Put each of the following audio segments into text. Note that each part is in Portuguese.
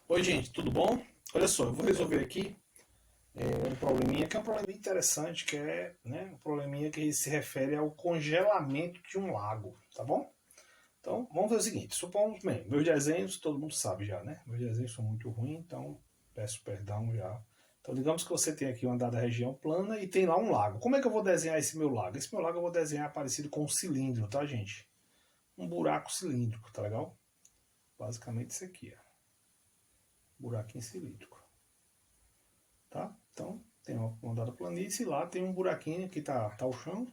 Oi, gente, tudo bom? Olha só, eu vou resolver aqui um probleminha que é um probleminha interessante, que é um probleminha que se refere ao congelamento de um lago, tá bom? Então, vamos fazer o seguinte, supomos, bem, meus desenhos, todo mundo sabe já, né? Meus desenhos são muito ruins, então peço perdão já. Então, digamos que você tem aqui uma dada região plana e tem lá um lago. Como é que eu vou desenhar esse meu lago? Esse meu lago eu vou desenhar parecido com um cilindro, tá, gente? Um buraco cilíndrico, tá legal? Basicamente isso aqui, ó. Buraquinho cilíndrico. Tá? Então, tem uma dada planície, lá tem um buraquinho que tá o chão.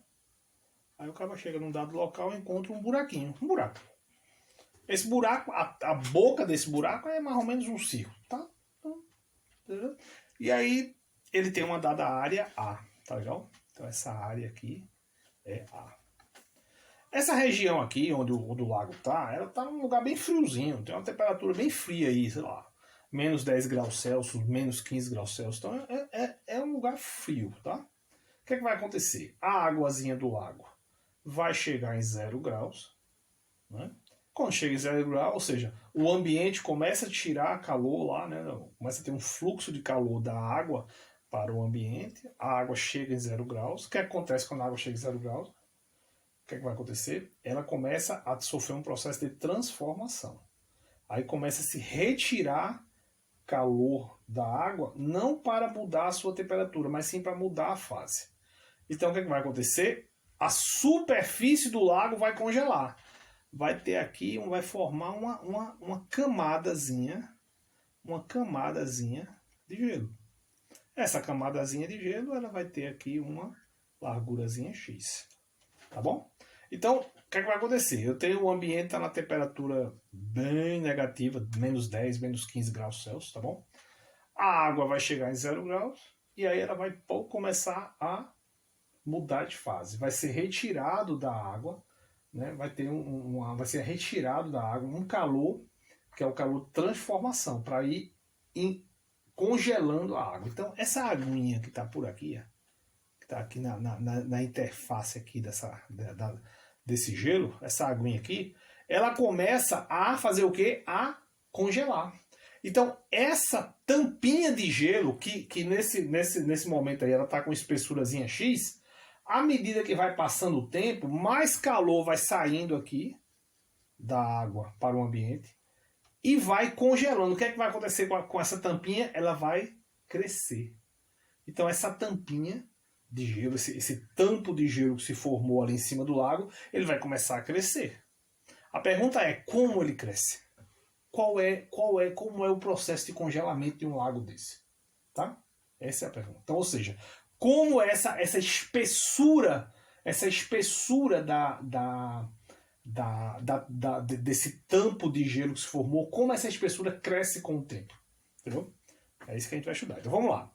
Aí o cara chega num dado local e encontra um buraquinho, um buraco. Esse buraco, a boca desse buraco é mais ou menos um círculo, tá? Então, e aí ele tem uma dada área A, tá legal? Então essa área aqui é A. Essa região aqui, onde o lago tá, ela tá num lugar bem friozinho, tem uma temperatura bem fria aí, sei lá, menos 10 graus Celsius, menos 15 graus Celsius. Então é um lugar frio, tá? O que é que vai acontecer? A águazinha do lago vai chegar em 0 graus, né? Quando chega em 0 graus, ou seja, o ambiente começa a tirar calor lá, né? Começa a ter um fluxo de calor da água para o ambiente, a água chega em 0 graus. O que acontece quando a água chega em 0 graus? O que é que vai acontecer? Ela começa a sofrer um processo de transformação. Aí começa a se retirar calor da água, não para mudar a sua temperatura, mas sim para mudar a fase. Então o que, é que vai acontecer? A superfície do lago vai congelar. Vai ter aqui, vai formar uma camadazinha de gelo. Essa camadazinha de gelo, ela vai ter aqui uma largurazinha X. Tá bom? Então, o que é que vai acontecer? Eu tenho o ambiente tá na temperatura bem negativa, menos 10, menos 15 graus Celsius, tá bom? A água vai chegar em 0 graus e aí ela vai começar a mudar de fase. Vai ser retirado da água, né? Vai ser retirado da água um calor, que é o calor de transformação, para ir congelando a água. Então, essa aguinha que está por aqui, que está aqui na interface aqui desse gelo, essa aguinha aqui, ela começa a fazer o quê? A congelar. Então, essa tampinha de gelo, que nesse momento aí ela está com espessurazinha X, à medida que vai passando o tempo, mais calor vai saindo aqui da água para o ambiente e vai congelando. O que é que vai acontecer com essa tampinha? Ela vai crescer. Então essa tampinha de gelo, esse tampo de gelo que se formou ali em cima do lago, ele vai começar a crescer. A pergunta é como ele cresce? Como é o processo de congelamento de um lago desse? Tá? Essa é a pergunta. Então, ou seja, como essa espessura desse tampo de gelo que se formou, como essa espessura cresce com o tempo. Entendeu? É isso que a gente vai estudar. Então vamos lá.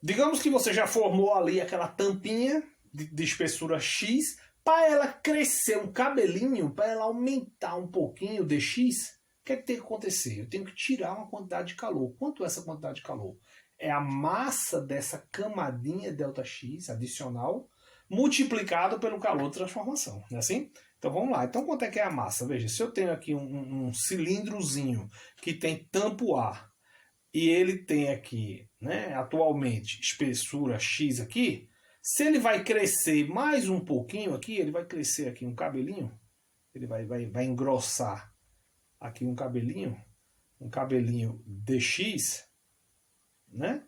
Digamos que você já formou ali aquela tampinha de espessura X. Para ela crescer um cabelinho, para ela aumentar um pouquinho de X, o que é que tem que acontecer? Eu tenho que tirar uma quantidade de calor. Quanto é essa quantidade de calor? É a massa dessa camadinha ΔX adicional multiplicado pelo calor de transformação. Não é assim? Então vamos lá. Então quanto é que é a massa? Veja, se eu tenho aqui um cilindrozinho que tem tampo A e ele tem aqui, né, atualmente, espessura X aqui, se ele vai crescer mais um pouquinho aqui, ele vai crescer aqui um cabelinho, ele vai engrossar aqui um cabelinho dx, né?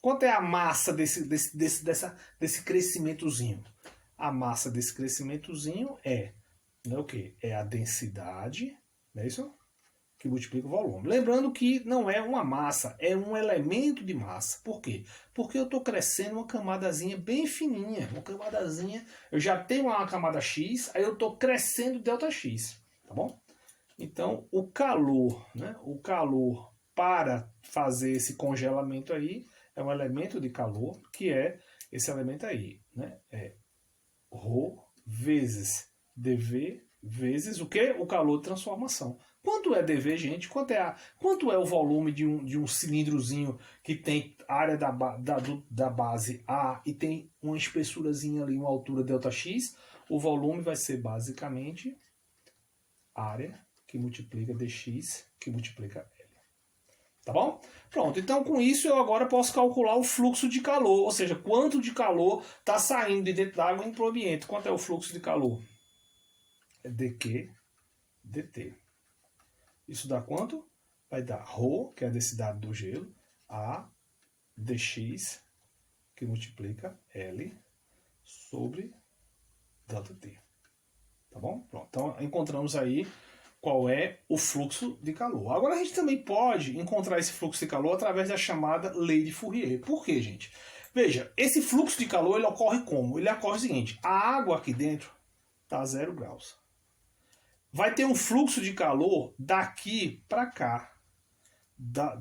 Quanto é a massa desse crescimentozinho? A massa desse crescimentozinho é, né, o que? É a densidade, não é isso? Que multiplica o volume. Lembrando que não é uma massa, é um elemento de massa. Por quê? Porque eu estou crescendo uma camadazinha bem fininha, uma camadazinha, eu já tenho uma camada X, aí eu estou crescendo ΔX, tá bom? Então, o calor, né? O calor para fazer esse congelamento aí é um elemento de calor, que é esse elemento aí, né? É ρ vezes dV vezes o que? O calor de transformação. Quanto é dV, gente? Quanto é o volume de um cilindrozinho que tem área da base A e tem uma espessurazinha ali, uma altura ΔX? O volume vai ser basicamente área que multiplica dx que multiplica L. Tá bom? Pronto, então com isso eu agora posso calcular o fluxo de calor, ou seja, quanto de calor está saindo de dentro da água indo para o ambiente. Quanto é o fluxo de calor? É dQ dt. Isso dá quanto? Vai dar ρ, que é a densidade do gelo, a dx, que multiplica L sobre ΔT. Tá bom? Pronto. Então encontramos aí qual é o fluxo de calor. Agora a gente também pode encontrar esse fluxo de calor através da chamada lei de Fourier. Por quê, gente? Veja, esse fluxo de calor ele ocorre como? Ele ocorre o seguinte, a água aqui dentro está a 0 graus. Vai ter um fluxo de calor daqui para cá, da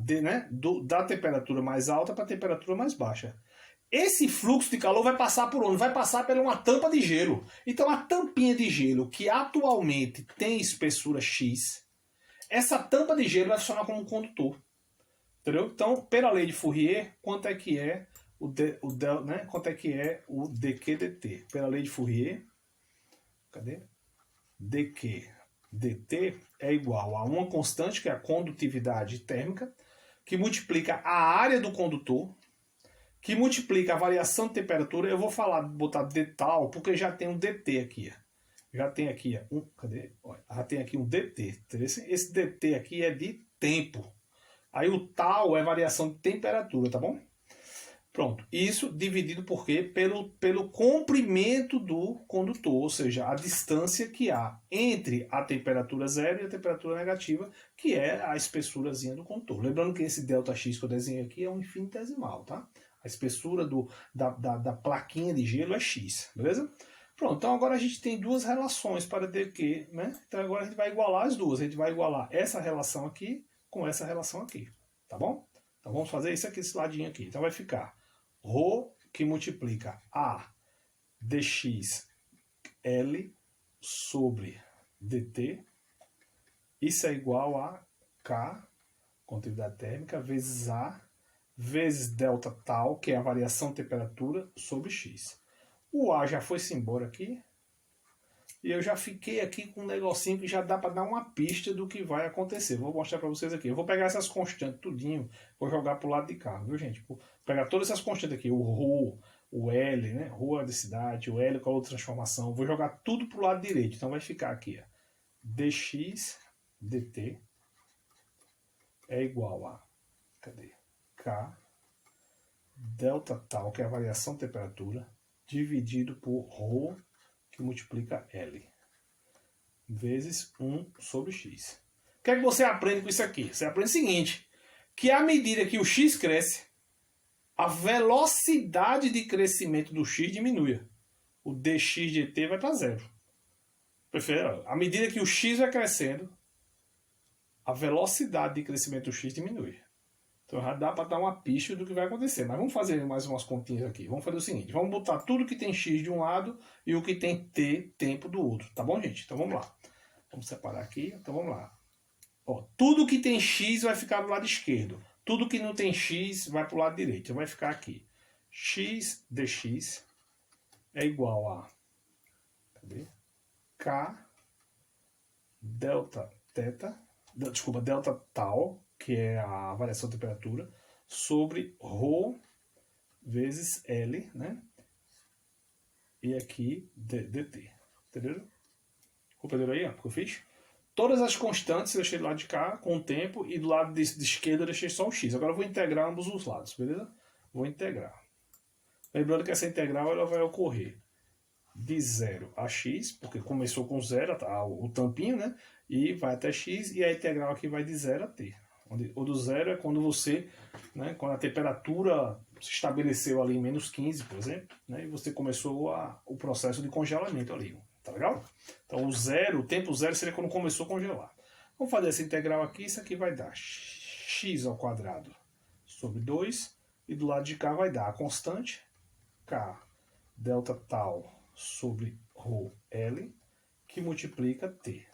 temperatura mais alta para a temperatura mais baixa. Esse fluxo de calor vai passar por onde? Vai passar por uma tampa de gelo. Então a tampinha de gelo, que atualmente tem espessura X, essa tampa de gelo vai funcionar como um condutor. Entendeu? Então, pela lei de Fourier, quanto é que é quanto é que é o dQ dt? Pela lei de Fourier, cadê? dQ dt é igual a uma constante, que é a condutividade térmica, que multiplica a área do condutor, que multiplica a variação de temperatura. Eu vou botar d tal, porque já tem um dt aqui. Já tem aqui já tem aqui um dt. Esse dt aqui é de tempo. Aí o tal é variação de temperatura, tá bom? Pronto. Isso dividido por quê? Pelo comprimento do condutor, ou seja, a distância que há entre a temperatura zero e a temperatura negativa, que é a espessurazinha do condutor. Lembrando que esse ΔX que eu desenhei aqui é um infinitesimal, tá? A espessura da plaquinha de gelo é X, beleza? Pronto, então agora a gente tem duas relações para dQ, né? Então agora a gente vai igualar as duas. A gente vai igualar essa relação aqui com essa relação aqui, tá bom? Então vamos fazer isso aqui, esse ladinho aqui. Então vai ficar ρ, que multiplica a dx L sobre dt. Isso é igual a K, condutividade térmica, vezes A, vezes delta tal, que é a variação de temperatura, sobre X. O A já foi-se embora aqui. E eu já fiquei aqui com um negocinho que já dá para dar uma pista do que vai acontecer. Vou mostrar para vocês aqui. Eu vou pegar essas constantes tudinho, vou jogar para o lado de cá, viu, gente? Vou pegar todas essas constantes aqui, o ρ, o L, né? Ρ é a densidade, o L com a outra transformação. Vou jogar tudo para o lado direito. Então vai ficar aqui, ó, dx dt é igual a, cadê? K delta tal, que é a variação de temperatura, dividido por ρ, que multiplica L, vezes 1 sobre X. O que é que você aprende com isso aqui? Você aprende o seguinte, que à medida que o X cresce, a velocidade de crescimento do X diminui. O dx dt vai para zero. À medida que o X vai crescendo, a velocidade de crescimento do X diminui. Então já dá para dar uma pista do que vai acontecer. Mas vamos fazer mais umas continhas aqui. Vamos fazer o seguinte, vamos botar tudo que tem X de um lado e o que tem T tempo do outro. Tá bom, gente? Então vamos lá. Vamos separar aqui. Então vamos lá. Ó, tudo que tem X vai ficar do lado esquerdo. Tudo que não tem X vai para o lado direito. Então vai ficar aqui. X dx é igual a, cadê? K delta teta, delta tal, que é a variação de temperatura, sobre ρ vezes L, né? E aqui dt. Entenderam? Compreenderam aí, ó, o que eu fiz? Todas as constantes eu deixei do lado de cá com o tempo e do lado de esquerda eu deixei só o x. Agora eu vou integrar ambos os lados, beleza? Vou integrar. Lembrando que essa integral ela vai ocorrer de 0 a x, porque começou com 0, tá, o tampinho, né? E vai até x, e a integral aqui vai de 0 a t. O do zero é quando você, né, quando a temperatura se estabeleceu ali em menos 15, por exemplo, né, e você começou o processo de congelamento ali. Tá legal? Então o tempo zero seria quando começou a congelar. Vamos fazer essa integral aqui, isso aqui vai dar x ao quadrado sobre 2, e do lado de cá vai dar a constante k delta tal sobre ρ L, que multiplica t.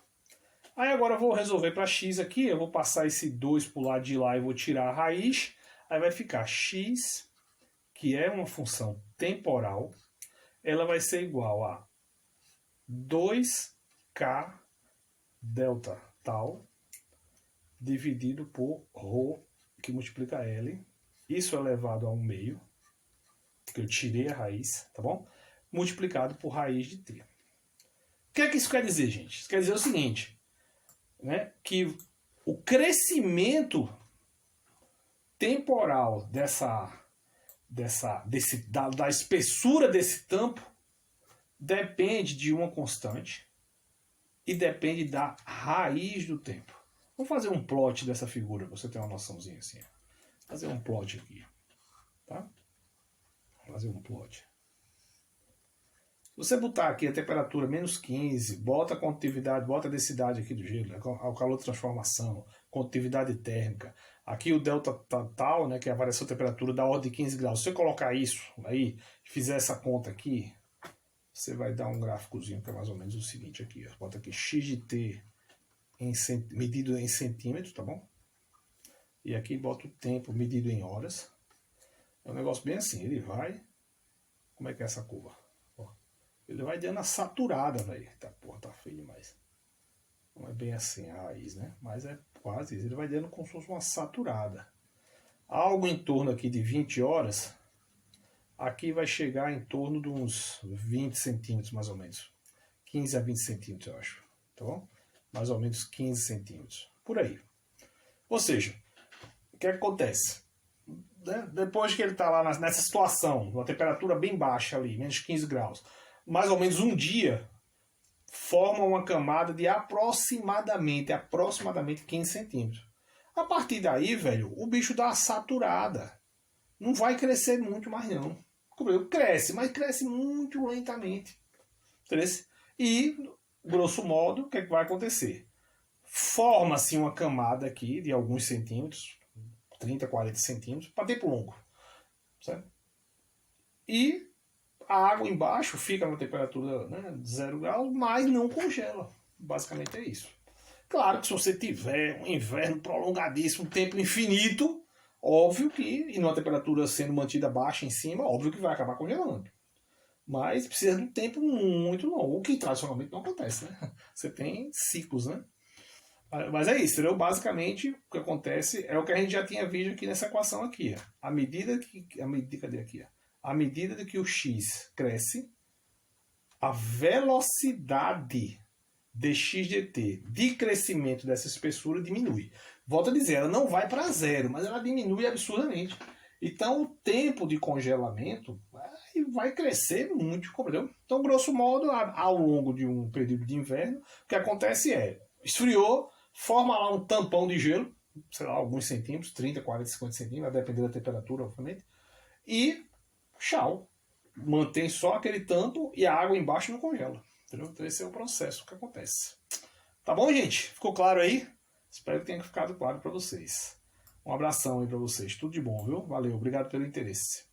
Aí agora eu vou resolver para x aqui, eu vou passar esse 2 para o lado de lá e vou tirar a raiz, aí vai ficar x, que é uma função temporal, ela vai ser igual a 2k delta tal dividido por ρ, que multiplica L, isso elevado a 1/2, que eu tirei a raiz, tá bom? Multiplicado por raiz de t. O que é que isso quer dizer, gente? Isso quer dizer o seguinte, né? Que o crescimento temporal da espessura desse tampo depende de uma constante e depende da raiz do tempo. Vamos fazer um plot dessa figura, para você ter uma noçãozinha assim. Fazer um plot aqui, tá? Fazer um plot. Se você botar aqui a temperatura menos 15, bota a condutividade, bota a densidade aqui do gelo, o calor de transformação, condutividade térmica. Aqui o delta tal, né, que é a variação de temperatura da ordem de 15 graus. Se você colocar isso aí, fizer essa conta aqui, você vai dar um gráficozinho que é mais ou menos o seguinte aqui. Ó. Bota aqui x de t medido em centímetros, tá bom? E aqui bota o tempo medido em horas. É um negócio bem assim, ele vai... Como é que é essa curva? Ó, ele vai dando a saturada, velho. Tá, porra, tá feio demais. Não é bem assim a raiz, né? Mas é quase isso. Ele vai dando como se fosse uma saturada. Algo em torno aqui de 20 horas, aqui vai chegar em torno de uns 20 centímetros, mais ou menos. 15 a 20 centímetros, eu acho. Tá bom? Mais ou menos 15 centímetros. Por aí. Ou seja, o que acontece? Depois que ele está lá nessa situação, uma temperatura bem baixa ali, menos 15 graus, mais ou menos um dia, forma uma camada de aproximadamente 15 centímetros. A partir daí, velho, o bicho dá uma saturada. Não vai crescer muito mais, não. Cresce, mas cresce muito lentamente. E, grosso modo, o que é que vai acontecer? Forma-se uma camada aqui de alguns centímetros, 30, 40 centímetros, para tempo longo. Certo? E a água embaixo fica na temperatura, né, de 0 graus, mas não congela. Basicamente é isso. Claro que se você tiver um inverno prolongadíssimo, um tempo infinito, óbvio que, e numa temperatura sendo mantida baixa em cima, óbvio que vai acabar congelando. Mas precisa de um tempo muito longo, o que tradicionalmente não acontece, né? Você tem ciclos, né? Mas é isso, entendeu? Basicamente, o que acontece é o que a gente já tinha visto aqui nessa equação aqui. Ó. À medida de que o x cresce, a velocidade dx dt de crescimento dessa espessura diminui. Volto a dizer, ela não vai para zero, mas ela diminui absurdamente. Então, o tempo de congelamento vai crescer muito, compreendeu? Então, grosso modo, ao longo de um período de inverno, o que acontece é, esfriou, forma lá um tampão de gelo, sei lá, alguns centímetros, 30, 40, 50 centímetros, vai depender da temperatura, obviamente, e tchau. Mantém só aquele tampo e a água embaixo não congela. Entendeu? Então esse é o processo que acontece. Tá bom, gente? Ficou claro aí? Espero que tenha ficado claro para vocês. Um abração aí para vocês. Tudo de bom, viu? Valeu. Obrigado pelo interesse.